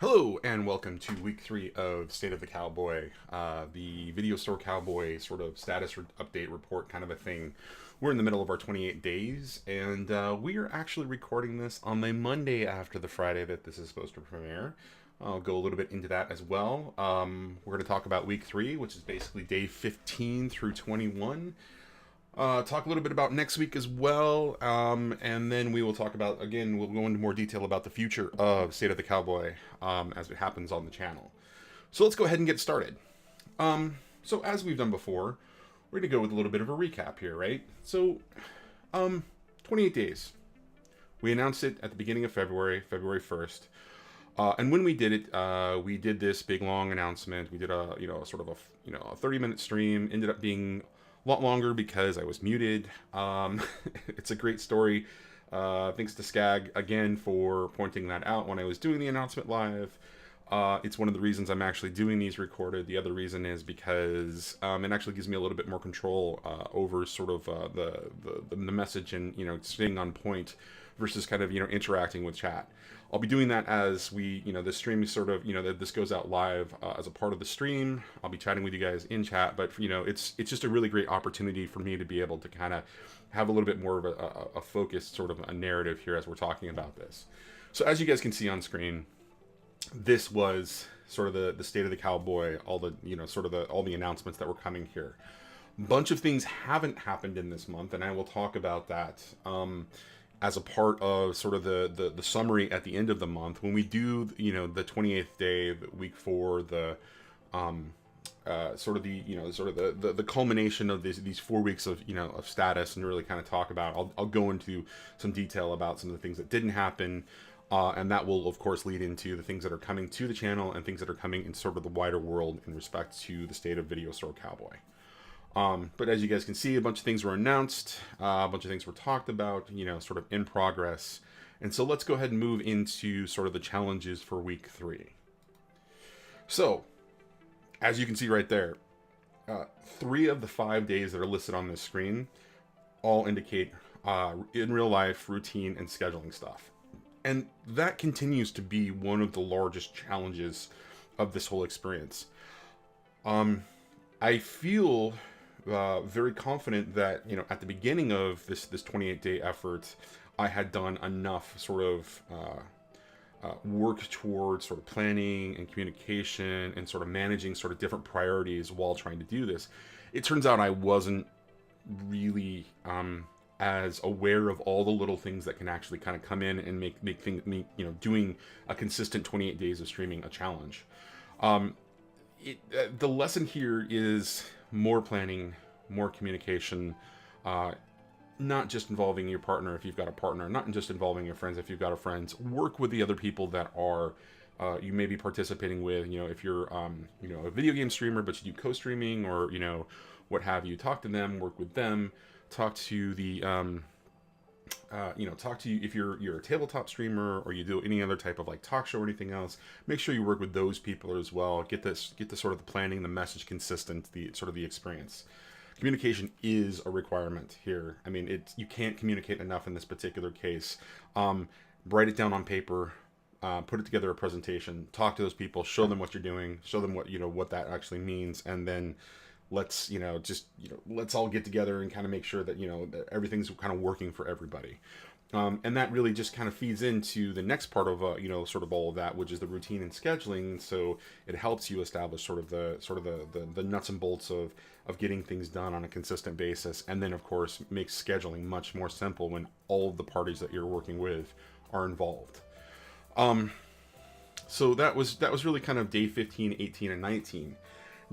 Hello and welcome to week 3 of State of the Cowboy, the Video Store Cowboy sort of update report kind of a thing. We're in the middle of our 28 days, and we are actually recording this on the Monday after the Friday that this is supposed to premiere. I'll go a little bit into that as well. We're going to talk about week 3, which is basically day 15 through 21. Talk a little bit about next week as well, and then we will talk about, again, we'll go into more detail about the future of State of the Cowboy as it happens on the channel. So let's go ahead and get started. So as we've done before, we're going to go with a little bit of a recap here, right? So, 28 days. We announced it at the beginning of February 1st. And when we did it, we did this big long announcement. We did a 30-minute stream. Ended up being a lot longer because I was muted. It's a great story. Thanks to Skag again for pointing that out when I was doing the announcement live. It's one of the reasons I'm actually doing these recorded. The other reason is because it actually gives me a little bit more control over sort of the message and staying on point versus kind of interacting with chat. I'll be doing that as we the stream is sort of this goes out live as a part of the stream. I'll be chatting with you guys in chat, but it's just a really great opportunity for me to be able to kind of have a little bit more of a focused sort of a narrative here as we're talking about this. So as you guys can see on screen, this was sort of the State of the Cowboy, all the all the announcements that were coming here. Bunch of things haven't happened in this month, and I will talk about that as a part of sort of the summary at the end of the month when we do the 28th day, week 4, the the culmination of these 4 weeks of of status, and really kind of talk about. I'll go into some detail about some of the things that didn't happen. And that will, of course, lead into the things that are coming to the channel and things that are coming in sort of the wider world in respect to the State of Video Store Cowboy. But as you guys can see, a bunch of things were announced, a bunch of things were talked about, sort of in progress. And so let's go ahead and move into sort of the challenges for week 3. So, as you can see right there, 3 of the 5 days that are listed on this screen all indicate in real life routine and scheduling stuff. And that continues to be one of the largest challenges of this whole experience. I feel very confident that, at the beginning of this 28-day effort, I had done enough sort of work towards sort of planning and communication and sort of managing sort of different priorities while trying to do this. It turns out I wasn't really as aware of all the little things that can actually kind of come in and make things, doing a consistent 28 days of streaming a challenge. The lesson here is more planning, more communication, not just involving your partner if you've got a partner, not just involving your friends if you've got a friends. Work with the other people that are you may be participating with. If you're a video game streamer but you do co-streaming or what have you, talk to them, work with them. Talk to the talk to you if you're a tabletop streamer or you do any other type of like talk show or anything else. Make sure you work with those people as well. Get the sort of the planning, the message consistent, the sort of the experience. Communication is a requirement here. I mean, you can't communicate enough in this particular case. Write it down on paper. Put it together a presentation. Talk to those people. Show them what you're doing. Show them what that actually means, and then let's let's all get together and kind of make sure that that everything's kind of working for everybody, and that really just kind of feeds into the next part of sort of all of that, which is the routine and scheduling. So it helps you establish sort of the nuts and bolts of getting things done on a consistent basis, and then of course makes scheduling much more simple when all of the parties that you're working with are involved. So that was really kind of day 15, 18, and 19.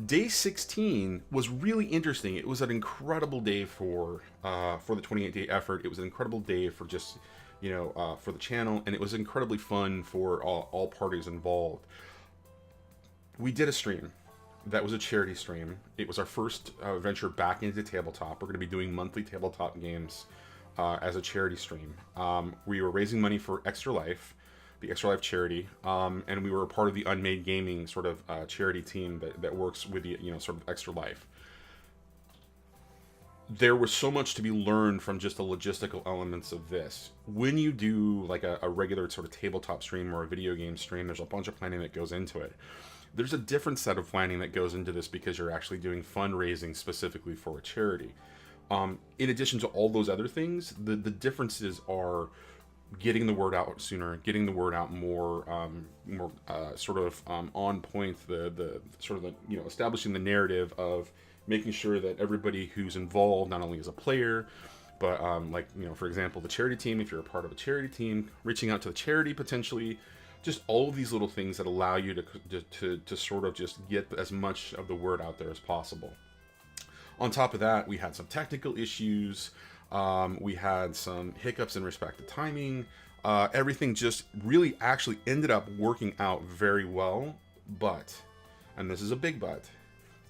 Day 16 was really interesting. It was an incredible day for the 28-day effort. It was an incredible day for just, for the channel, and it was incredibly fun for all parties involved. We did a stream. That was a charity stream. It was our first venture back into tabletop. We're going to be doing monthly tabletop games as a charity stream. We were raising money for Extra Life, the Extra Life charity, and we were a part of the Unmade Gaming sort of charity team that works with the sort of Extra Life. there was so much to be learned from just the logistical elements of this. When you do like a regular sort of tabletop stream or a video game stream, there's a bunch of planning that goes into it. There's a different set of planning that goes into this because you're actually doing fundraising specifically for a charity. In addition to all those other things, the differences are getting the word out sooner, getting the word out more, on point. The sort of the, you know, establishing the narrative of making sure that everybody who's involved, not only as a player, but like, you know, for example, the charity team, if you're a part of a charity team, reaching out to the charity potentially, just all of these little things that allow you to sort of just get as much of the word out there as possible. On top of that, we had some technical issues. We had some hiccups in respect to timing. Everything just really actually ended up working out very well. But, and this is a big but,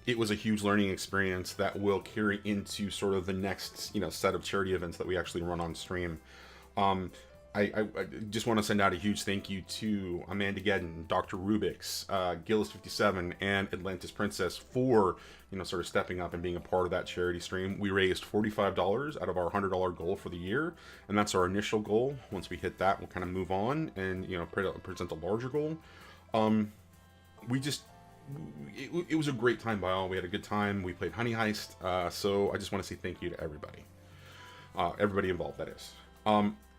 it was a huge learning experience that will carry into sort of the next, you know, set of charity events that we actually run on stream. I just want to send out a huge thank you to Amanda Gedden, Dr. Rubix, Gillis57, and Atlantis Princess for, you know, sort of stepping up and being a part of that charity stream. We raised $45 out of our $100 goal for the year, and that's our initial goal. Once we hit that, we'll kind of move on and, you know, present a larger goal. It was a great time by all. We had a good time. We played Honey Heist. So I just want to say thank you to everybody. Everybody involved, that is.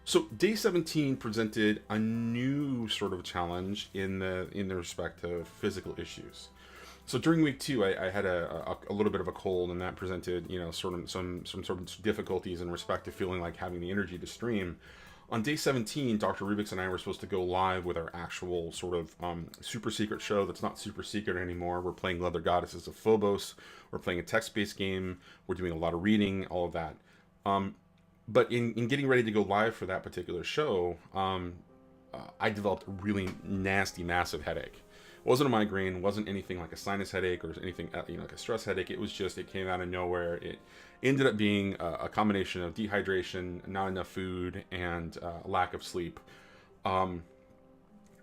So day 17 presented a new sort of challenge in the respect of physical issues. So during week 2, I had a little bit of a cold, and that presented, you know, sort of some sort of difficulties in respect to feeling like having the energy to stream. On day 17, Dr. Rubix and I were supposed to go live with our actual sort of super secret show that's not super secret anymore. We're playing Leather Goddesses of Phobos. We're playing a text-based game. We're doing a lot of reading, all of that. But in getting ready to go live for that particular show, I developed a really nasty, massive headache. It wasn't a migraine, wasn't anything like a sinus headache or anything, you know, like a stress headache. It was just, it came out of nowhere. It ended up being a combination of dehydration, not enough food, and lack of sleep. And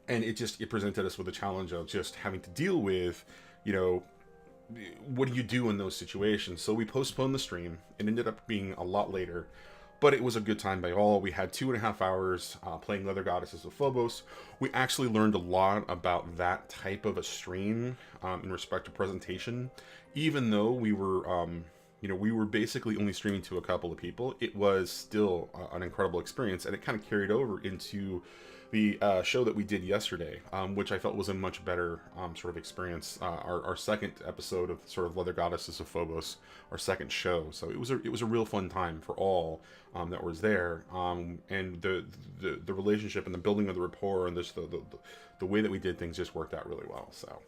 it presented us with a challenge of just having to deal with, you know, what do you do in those situations? So we postponed the stream. It ended up being a lot later. But it was a good time by all. We had 2.5 hours playing Leather Goddesses of Phobos. We actually learned a lot about that type of a stream in respect to presentation. Even though we were, we were basically only streaming to a couple of people, it was still an incredible experience. And it kind of carried over into the show that we did yesterday, which I felt was a much better sort of experience. Our second episode of sort of Leather Goddesses of Phobos, our second show. So it was a real fun time for all that was there, and the relationship and the building of the rapport and this the way that we did things just worked out really well. So,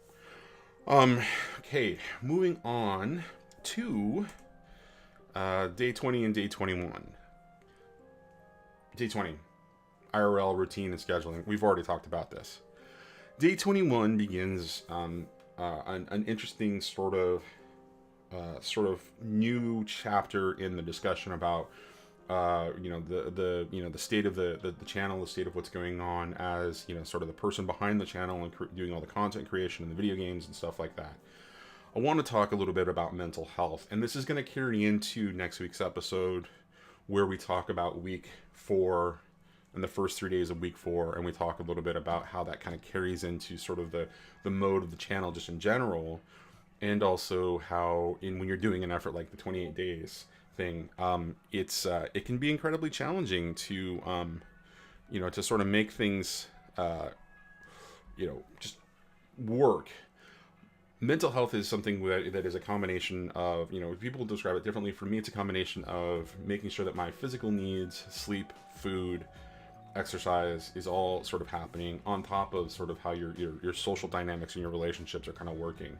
okay, moving on to day 20 and day 21. Day 20. IRL routine and scheduling. We've already talked about this. Day 21 begins an interesting sort of new chapter in the discussion about the state of the channel, the state of what's going on as, you know, sort of the person behind the channel and doing all the content creation and the video games and stuff like that. I want to talk a little bit about mental health, and this is going to carry into next week's episode where we talk about week 4 and the first 3 days of week 4, and we talk a little bit about how that kind of carries into sort of the mode of the channel just in general, and also how when you're doing an effort like the 28 days thing, it can be incredibly challenging to to sort of make things just work. Mental health is something that is a combination of, people describe it differently. For me, it's a combination of making sure that my physical needs, sleep, food, exercise is all sort of happening on top of sort of how your social dynamics and your relationships are kind of working.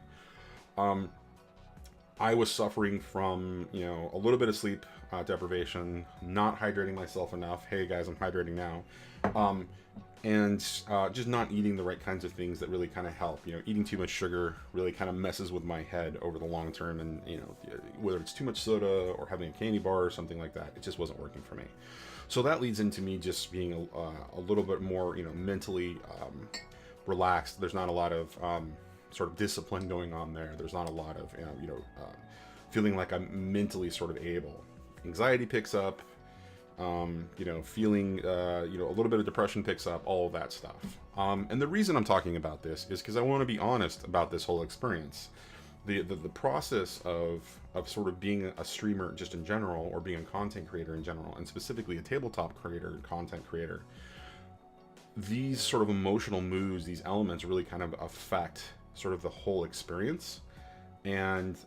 I was suffering from, a little bit of sleep deprivation, not hydrating myself enough. Hey guys, I'm hydrating now. And just not eating the right kinds of things that really kind of help. Eating too much sugar really kind of messes with my head over the long term, and whether it's too much soda or having a candy bar or something like that, it just wasn't working for me. So that leads into me just being a little bit more, mentally relaxed. There's not a lot of sort of discipline going on there. There's not a lot of, feeling like I'm mentally sort of able. Anxiety picks up, feeling, a little bit of depression picks up, all of that stuff. And the reason I'm talking about this is because I want to be honest about this whole experience. The process of sort of being a streamer just in general, or being a content creator in general, and specifically a tabletop creator, content creator, these sort of emotional moves, these elements really kind of affect sort of the whole experience, and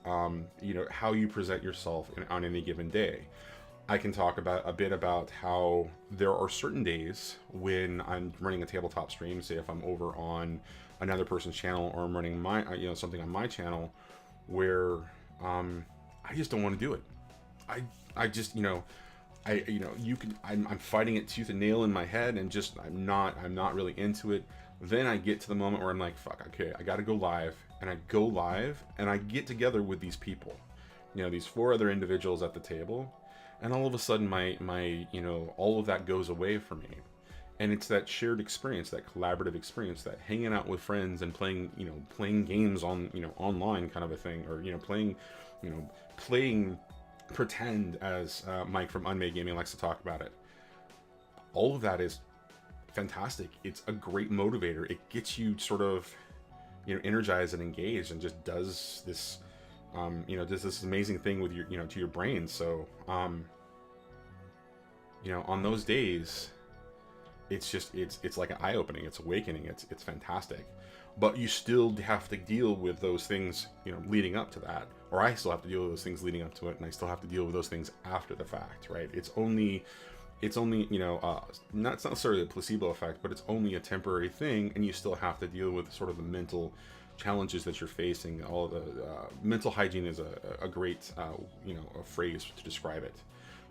how you present yourself on any given day. I can talk about a bit about how there are certain days when I'm running a tabletop stream, say if I'm over on another person's channel, or I'm running my something on my channel, where I just don't want to do it. I just I'm fighting it tooth and nail in my head, and just I'm not really into it. Then I get to the moment where I'm like, fuck, okay, I gotta go live. And I go live and I get together with these people, these 4 other individuals at the table, and all of a sudden my all of that goes away for me. And it's that shared experience, that collaborative experience, that hanging out with friends and playing games on, online kind of a thing, or, playing pretend, as Mike from Unmade Gaming likes to talk about it. All of that is fantastic. It's a great motivator. It gets you sort of, energized and engaged, and just does this, does this amazing thing with your, to your brain. So, on those days, it's just, it's like an eye-opening, it's awakening, it's fantastic. But you still have to deal with those things, leading up to that. Or I still have to deal with those things leading up to it, and I still have to deal with those things after the fact, right? It's only not necessarily a placebo effect, but it's only a temporary thing, and you still have to deal with sort of the mental challenges that you're facing. All the mental hygiene is a great a phrase to describe it.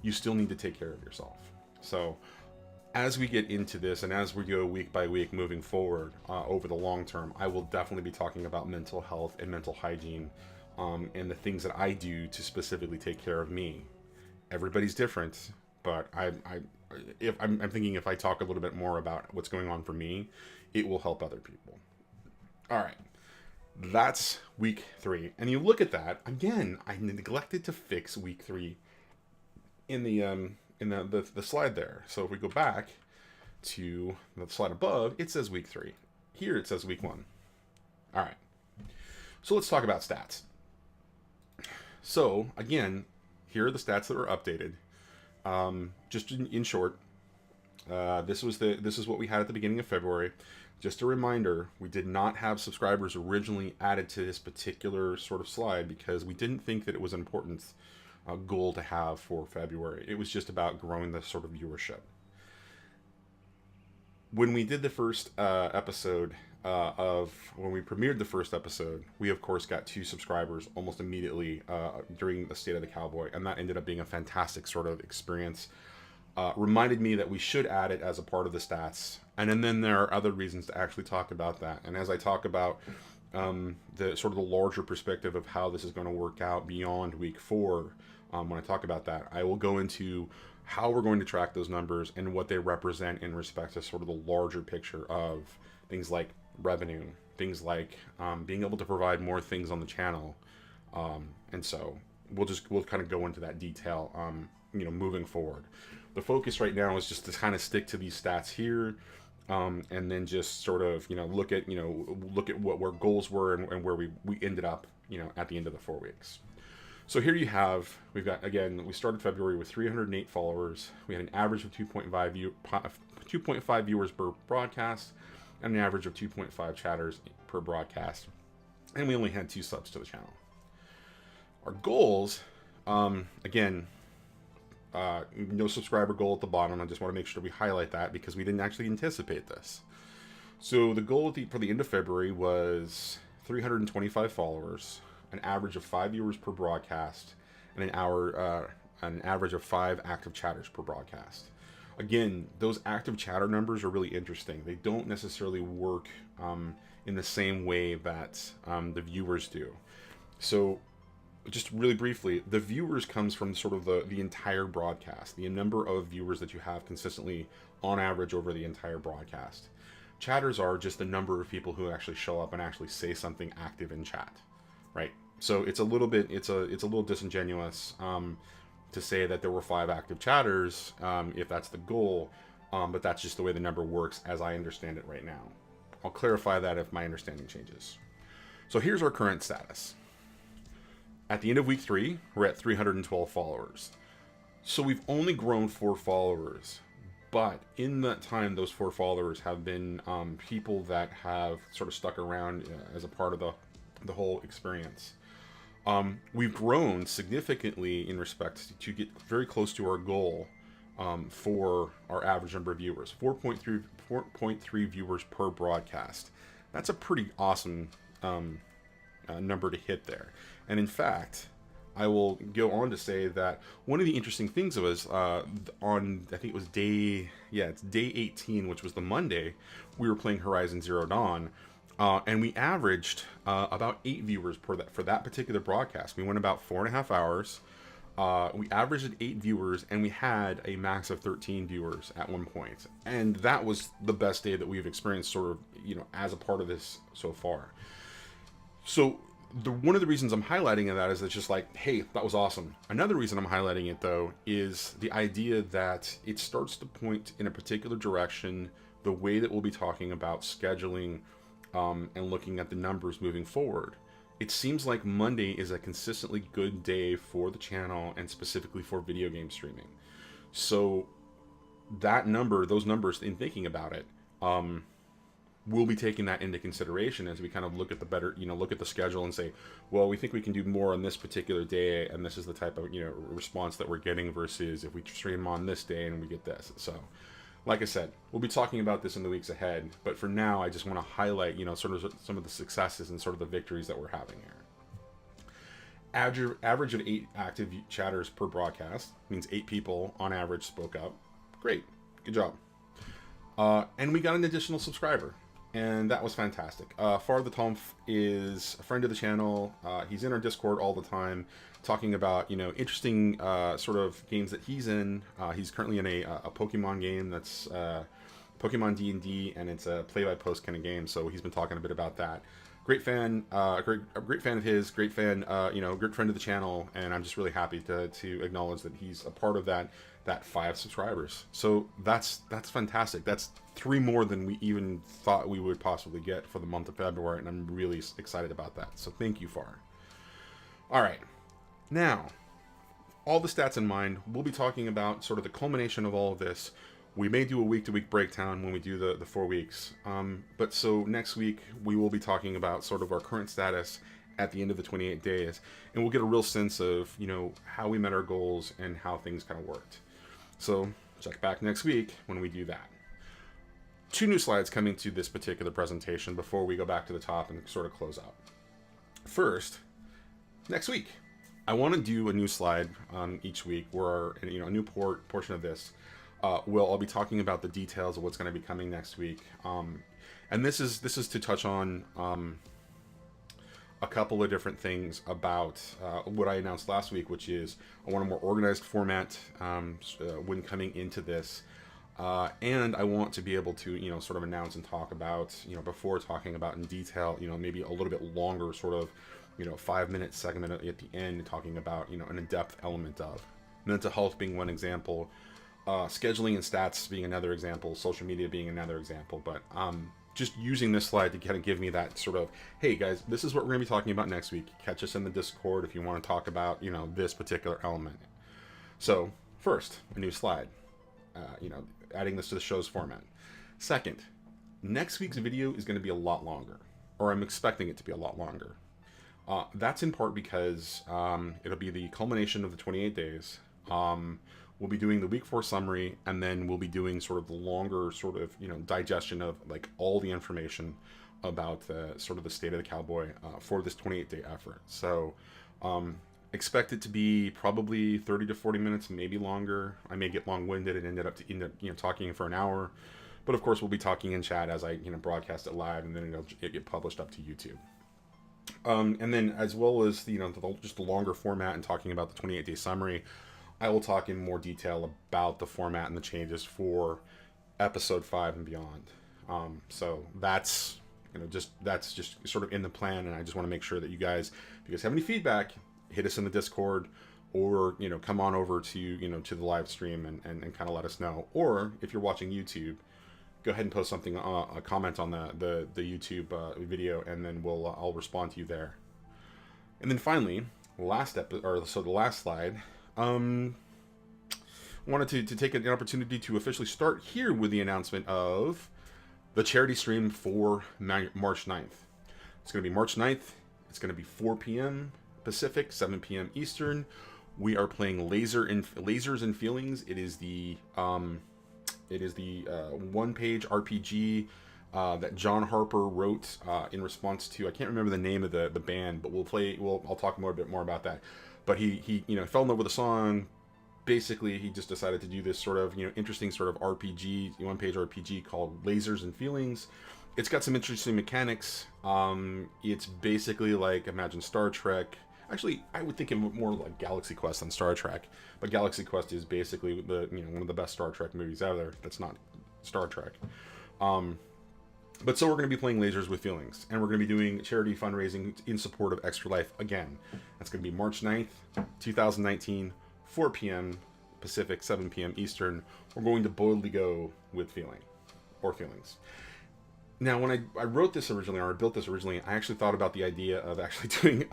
You still need to take care of yourself. So as we get into this, and as we go week by week moving forward, over the long term, I will definitely be talking about mental health and mental hygiene, and the things that I do to specifically take care of me. Everybody's different, but I'm thinking if I talk a little bit more about what's going on for me, it will help other people. All right, that's week 3, and you look at that again. I neglected to fix week 3 in the slide there. So if we go back to the slide above, it says week 3. Here it says week 1. All right, so let's talk about stats. So again, here are the stats that were updated. Just in short, this is what we had at the beginning of February. Just a reminder, we did not have subscribers originally added to this particular sort of slide because we didn't think that it was an important goal to have for February. It was just about growing the sort of viewership. When we did the first episode when we premiered the first episode, we of course got 2 subscribers almost immediately during the State of the Cowboy, and that ended up being a fantastic sort of experience. Reminded me that we should add it as a part of the stats, and then there are other reasons to actually talk about that. And as I talk about the sort of the larger perspective of how this is going to work out beyond week 4, when I talk about that, I will go into how we're going to track those numbers and what they represent in respect to sort of the larger picture of things like revenue, things like being able to provide more things on the channel, and so we'll kind of go into that detail moving forward. The focus right now is just to kind of stick to these stats here, and then just sort of look at what our goals were and where we ended up at the end of the 4 weeks. So here you have, we started February with 308 followers. We had an average of 2.5 viewers per broadcast, and an average of 2.5 chatters per broadcast. And we only had 2 subs to the channel. Our goals, no subscriber goal at the bottom. I just want to make sure we highlight that because we didn't actually anticipate this. So the goal for the end of February was 325 followers, an average of 5 viewers per broadcast, and an average of 5 active chatters per broadcast. Again, those active chatter numbers are really interesting. They don't necessarily work in the same way that the viewers do. So just really briefly, the viewers comes from sort of the entire broadcast, the number of viewers that you have consistently on average over the entire broadcast. Chatters are just the number of people who actually show up and actually say something active in chat, right? So it's a little bit, it's a little disingenuous to say that there were 5 active chatters if that's the goal, but that's just the way the number works as I understand it right now. I'll clarify that if my understanding changes. So here's our current status. At the end of week 3, we're at 312 followers. So we've only grown 4 followers, but in that time, those 4 followers have been people that have sort of stuck around as a part of the whole experience. We've grown significantly in respect to get very close to our goal for our average number of viewers, 4.3 viewers per broadcast. That's a pretty awesome number to hit there. And in fact, I will go on to say that one of the interesting things was on, I think it was day 18, which was the Monday, we were playing Horizon Zero Dawn, and we averaged about 8 viewers for that particular broadcast. We went about 4.5 hours. We averaged 8 viewers, and we had a max of 13 viewers at one point. And that was the best day that we've experienced sort of, as a part of this so far. So one of the reasons I'm highlighting that is it's just like, hey, that was awesome. Another reason I'm highlighting it, though, is the idea that it starts to point in a particular direction, the way that we'll be talking about scheduling and looking at the numbers moving forward. It seems like Monday is a consistently good day for the channel and specifically for video game streaming. So those numbers, in thinking about it, we'll be taking that into consideration as we kind of look at look at the schedule and say, well, we think we can do more on this particular day, and this is the type of response that we're getting versus if we stream on this day and we get this. So, like I said, we'll be talking about this in the weeks ahead, but for now, I just want to highlight sort of some of the successes and sort of the victories that we're having here. Average of 8 active chatters per broadcast means 8 people on average spoke up. Great, good job. And we got an additional subscriber. And that was fantastic. Far the Tomf is a friend of the channel. He's in our Discord all the time, talking about interesting sort of games that he's in. He's currently in a Pokemon game that's Pokemon D&D, and it's a play-by-post kind of game. So he's been talking a bit about that. Great fan, great fan of his. Great fan, great friend of the channel. And I'm just really happy to acknowledge that he's a part of that 5 subscribers. So that's fantastic. That's 3 more than we even thought we would possibly get for the month of February, and I'm really excited about that. So thank you, Far. All right, now, all the stats in mind, we'll be talking about sort of the culmination of all of this. We may do a week-to-week breakdown when we do the 4 weeks, but so next week we will be talking about sort of our current status at the end of the 28 days, and we'll get a real sense of how we met our goals and how things kind of worked. So check back next week when we do that. 2 new slides coming to this particular presentation before we go back to the top and sort of close out. First, next week, I want to do a new slide each week where a new portion of this I'll be talking about the details of what's going to be coming next week. And this is to touch on a couple of different things about what I announced last week, which is I want a more organized format when coming into this. And I want to be able to, sort of announce and talk about, before talking about in detail, maybe a little bit longer sort of, 5-minute segment at the end talking about, an in-depth element of. Mental health being one example, scheduling and stats being another example, social media being another example. But just using this slide to kind of give me that sort of, hey guys, this is what we're going to be talking about next week. Catch us in the Discord if you want to talk about, this particular element. So first, a new slide, adding this to the show's format. Second, next week's video is going to be a lot longer, or I'm expecting it to be a lot longer. That's in part because it'll be the culmination of the 28 days. We'll be doing the week 4 summary, and then we'll be doing sort of the longer sort of, digestion of like all the information about sort of the state of the cowboy for this 28-day effort. So expect it to be probably 30 to 40 minutes, maybe longer. I may get long-winded and end up talking for an hour. But of course, we'll be talking in chat as I broadcast it live, and then it'll get published up to YouTube. And then as well as just the longer format and talking about the 28-day summary, I will talk in more detail about the format and the changes for episode 5 and beyond. So that's just that's just sort of in the plan, and I just want to make sure that you guys, if you guys have any feedback, hit us in the Discord, or come on over to to the live stream and kind of let us know. Or if you're watching YouTube, go ahead and post something, a comment on the YouTube video, and then I'll respond to you there. And then finally, the last slide. Wanted to take an opportunity to officially start here with the announcement of the charity stream for March 9th. It's going to be March 9th. It's going to be 4 p.m. Pacific, 7 p.m. Eastern. We are playing Lasers and Feelings. It is the one-page RPG that John Harper wrote in response to, I can't remember the name of the band, but I'll talk a bit more about that. But he fell in love with a song. Basically, he just decided to do this sort of interesting sort of RPG, one-page RPG called Lasers and Feelings. It's got some interesting mechanics. It's basically like, imagine Star Trek. Actually, I would think of it more like Galaxy Quest than Star Trek. But Galaxy Quest is basically one of the best Star Trek movies out there. That's not Star Trek. But so we're going to be playing Lasers with Feelings, and we're going to be doing charity fundraising in support of Extra Life again. That's going to be March 9th, 2019, 4 p.m. Pacific, 7 p.m. Eastern. We're going to boldly go with feelings. Now, when I wrote this originally, or I built this originally, I actually thought about the idea of actually doing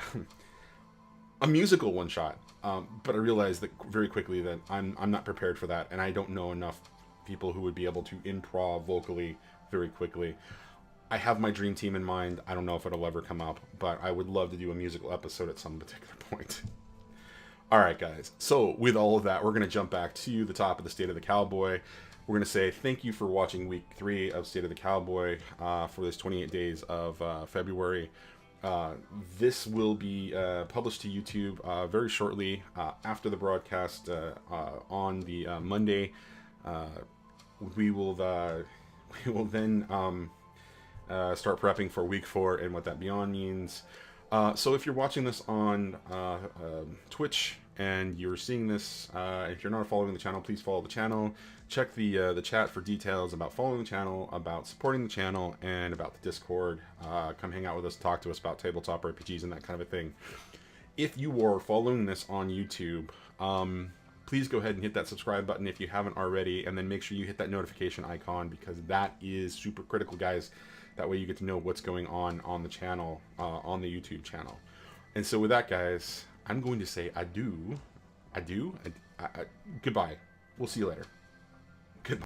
a musical one-shot. But I realized that very quickly that I'm not prepared for that, and I don't know enough people who would be able to improv vocally very quickly. I have my dream team in mind. I don't know if it'll ever come up, but I would love to do a musical episode at some particular point. All right, guys. So with all of that, we're going to jump back to the top of the State of the Cowboy. We're going to say thank you for watching week 3 of State of the Cowboy for this 28 days of February. This will be published to YouTube very shortly after the broadcast on the Monday. We will then start prepping for week 4 and what that beyond means. So if you're watching this on Twitch and you're seeing this, if you're not following the channel, please follow the channel. Check the chat for details about following the channel, about supporting the channel, and about the Discord. Come hang out with us, talk to us about tabletop RPGs and that kind of a thing. If you are following this on YouTube, please go ahead and hit that subscribe button if you haven't already, and then make sure you hit that notification icon, because that is super critical, guys. That way you get to know what's going on the channel, on the YouTube channel. And so with that, guys, I'm going to say adieu. Goodbye. We'll see you later. Goodbye.